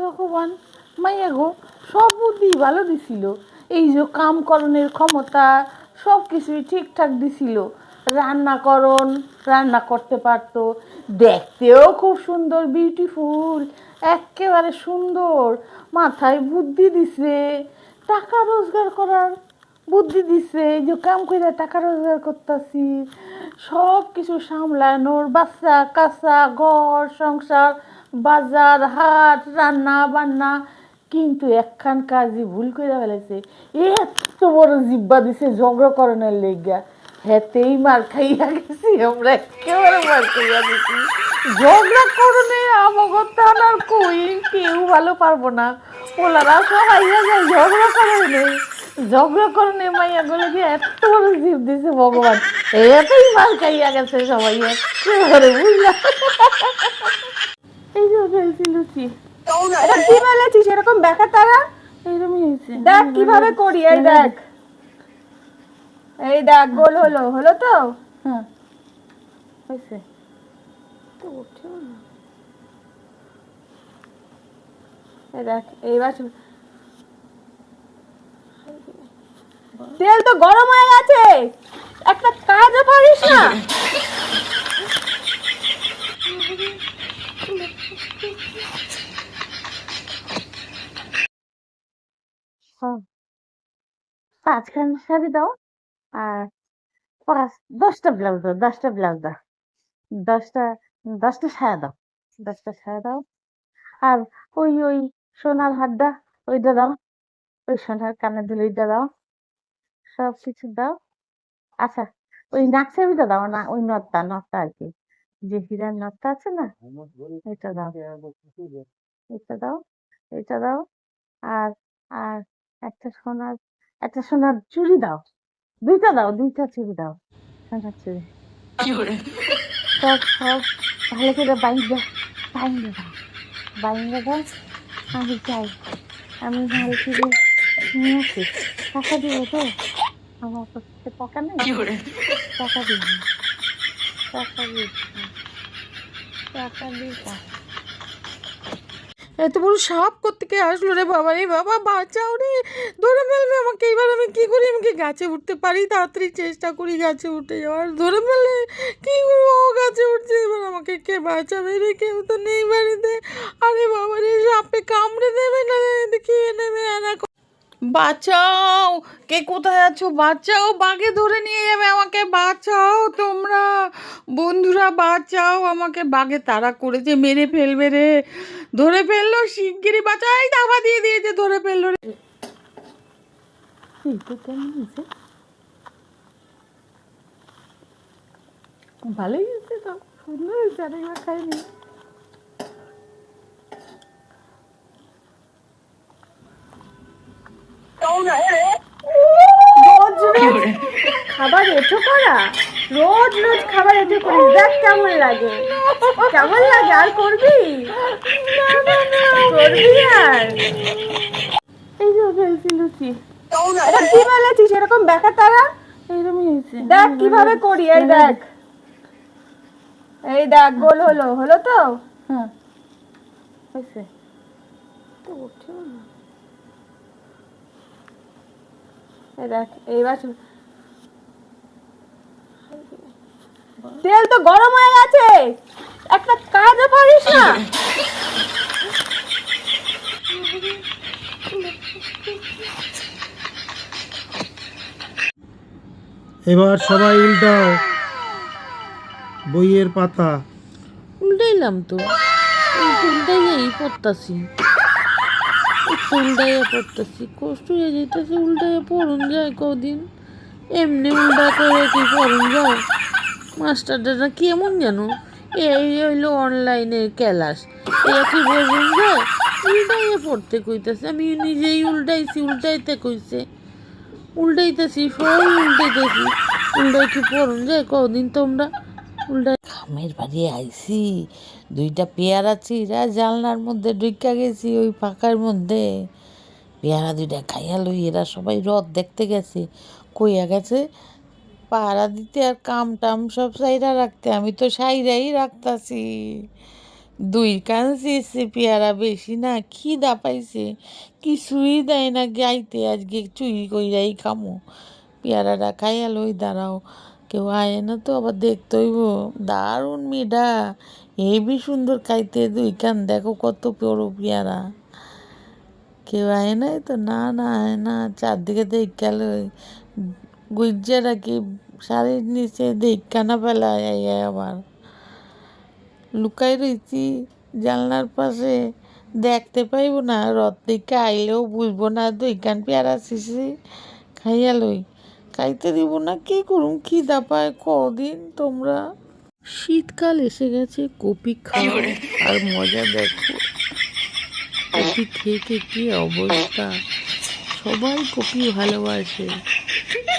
ভগবান মাইয়া গো সব বুদ্ধি ভালো দিছিল। এই যে কামকরণের ক্ষমতা সব কিছুই ঠিকঠাক দিছিল। রান্না করতে পারতো, দেখতেও খুব সুন্দর, বিউটিফুল, একেবারে সুন্দর। মাথায় বুদ্ধি দিছে, টাকা রোজগার করার বুদ্ধি দিছে। এই যে কাম করে টাকা রোজগার করতেছি, সব কিছু সামলানোর, বাচ্চা কাচ্চা, ঘর সংসার, বাজার হাট, রান্না বান্না। কিন্তু একখান কাজই ভুল করে ফেলেছে। এত বড় জিব্বা দিছে ঝগড়াকরণের লেগা, হেতেই মার খাইয়া গেছি আমরা, একেবারে মার খাইয়া গেছি। ঝগড়া করণে আমাকে আর কই কেউ ভালো পারবো না, ওলারা সব আইয়া যায় ঝগড়া করণে মাইয়া গুলো দিয়ে এত বড় জিভ দিছে ভগবান, এতই মার খাইয়া গেছে সবাই একেবারে, বুঝলাম। এই যে ফেলছি লুচি, এটা কি বলেছিস এরকম দেখা তারা? এইরকমই হয়েছে, দেখ কিভাবে করি, এই দেখ, এই দেখ গোল হলো, হলো তো? হ্যাঁ হয়েছে তো, উঠেও না। এই দেখ এইবার তেল তো গরম হয়ে গেছে, একটা কাজও পারিস না। হ্যাঁ, 5খান শাড়ি দাও আর 10টা ব্লাউজ দাও, 10টা 10টা দাও, 10টা সায়া দাও। আর ওই ওই সোনার হারটা ওইটা দাও, ওই সোনার কানের দুল ওইটা দাও, সব কিছু দাও। আচ্ছা, ওই নাকছাবিটা দাও না, ওই নথটা আর কি, যে হীরার নথটা আছে না, এটা দাও, এটা দাও, এটা দাও। আর আর একটা সোনার চুড়ি দাও, দুইটা দাও, দুইটা চুড়ি দাও, সোনার চুড়ি। সব সব ভালো করে বাইন্দা দাও, বাইন্দা দাও। আমি যাই, আমি মাল কিনে নিয়ে আসি। টাকা দিব তো, আমার কাছে টাকা নেই, টাকা দিব, টাকা দিব, টাকা দিব। এত বড় সাপ কোত্থেকে আসলো রে বাবা, রে বাবা বাঁচাও রে, ধরে ফেলবে আমাকে। এবার আমি কি করি, আমি কি গাছে উঠতে পারি? তাড়াতাড়ি চেষ্টা করি গাছে উঠে যাওয়ার, ধরে ফেলে কি করবো? ও গাছে উঠছে, এবার আমাকে কে বাঁচাবে রে? কেউ তো নেই বাড়িতে। আরে বাবা রে, সাপে কামড়ে দেবে না, খেয়ে নেবে। বাঁচাও, কে কোথায় আছো? বাঁচাও, বাঘে ধরে নিয়ে যাবে আমাকে, বাঁচাও তোমরা বন্ধুরা, বাঁচাও আমাকে, বাঘে তাড়া করেছে, মেরে ফেলবে রে, ধরে ফেললো, শিগগিরই বাঁচাও। এই দাবা দিয়ে দিয়েছে, ধরে ফেললো রে। এইটা কেমন হয়েছে? ভালোই হয়েছে তো, সুন্দর হয়েছে, আরেকবার খাইনি। রোজ রোজ খাবার এঁটো করা, রোজ রোজ খাবার এঁটো করিস, দেখ কেমন লাগে, কেমন লাগে? আর করবি? করবি আর? এই যে ফেলছি লুচি, এটা কি বলেছিস এরকম দেখা তারা? এইরকমই হয়েছে। দেখ কিভাবে করি, এই দেখ, এই দেখ গোল হলো, হলো তো? হ্যাঁ হয়েছে তো, উঠেও না। এই দেখ এইবার তেল তো গরম হয়ে গেছে, একটা কাজও পারিস না। এবার সবাই উল্টাও বইয়ের পাতা। উল্টাইলাম তো, উল্টাইয়াই পড়তাছি, উল্টাইয়া পড়তাছি, কষ্ট হয়ে যাইতেছে। উল্টাইয়া পড়ুন যায় কদিন, এমনি উল্টা করে কি পড়ুন যায়? মাস্টারটা কেমন যেন, এই হইলো অনলাইনের ক্লাস, এরা কি বলুন যায়? উল্টাইয়া পড়তে কইতেছে, আমি নিজেই উল্টাইছি, উল্টাইতে কইছে, উল্টাইতেছি, সব উল্টাইতেছি, উল্টাই কি পড়ুন যায় কদিন তোমরা? উল্টাই খামের বাড়ি আইছি, 2টা পেয়ারা চিরা জানলার মধ্যে ঢুকা গেছি, ওই ফাঁকার মধ্যে পেয়ারা 2টা খাইয়া লই। এরা সবাই রথ দেখতে গেছে, কইয়া গেছে পাহারা দিতে আর কাম টাম সব সাইরা রাখতে, আমি তো সাইরাই রাখতাছি। দুই কান চেয়েছে পেয়ারা বেশি না, খিদা পাইছে, কিছুই দেয় না গাইতে, আজকে চুরি কইরাই খামো। পেয়ারাটা খাইয়া লই, দাঁড়াও, কেউ আয় না তো আবার দেখতে হইব। দারুণ মিঠা, হেবি সুন্দর খাইতে, দুই কান দেখো কত বড় পেয়ারা। কেউ আয় নাই তো, না না আয় না, চারদিকে দেখা লই, গুজ্জারা কি শাড়ির নিচে দেখা না পেলায় আবার লুকাই রইছি জানলার পাশে, দেখতে পাইব না, রথ দিকে আইলেও বুঝবো না দুই কান পেয়ারা শিশি। খাইয়া লই, খাইতে দিব না, কি করুম, খিদা পায় কদিন তোমরা। শীতকাল এসে গেছে, কপি খাও আর মজা দেখো। কপি খেয়ে খেয়ে কি অবস্থা, সবাই কপি ভালোবাসে,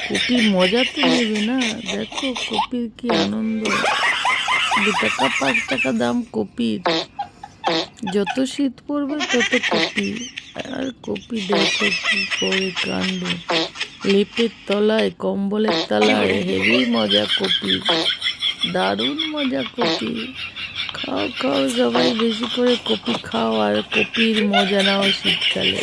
কপির মজা তো নেবে না, দেখো কপির কি আনন্দ। 2 টাকা 5 টাকা দাম কপির, যত শীত পড়বে তত কপি। আর কপি দেখো কি করে কাণ্ড, লেপের তলায় কম্বলের তলায়, হেভি মজা কপি, দারুণ মজা কপি। খাও খাও সবাই বেশি করে কপি খাও আর কপির মজা নাও শীতকালে।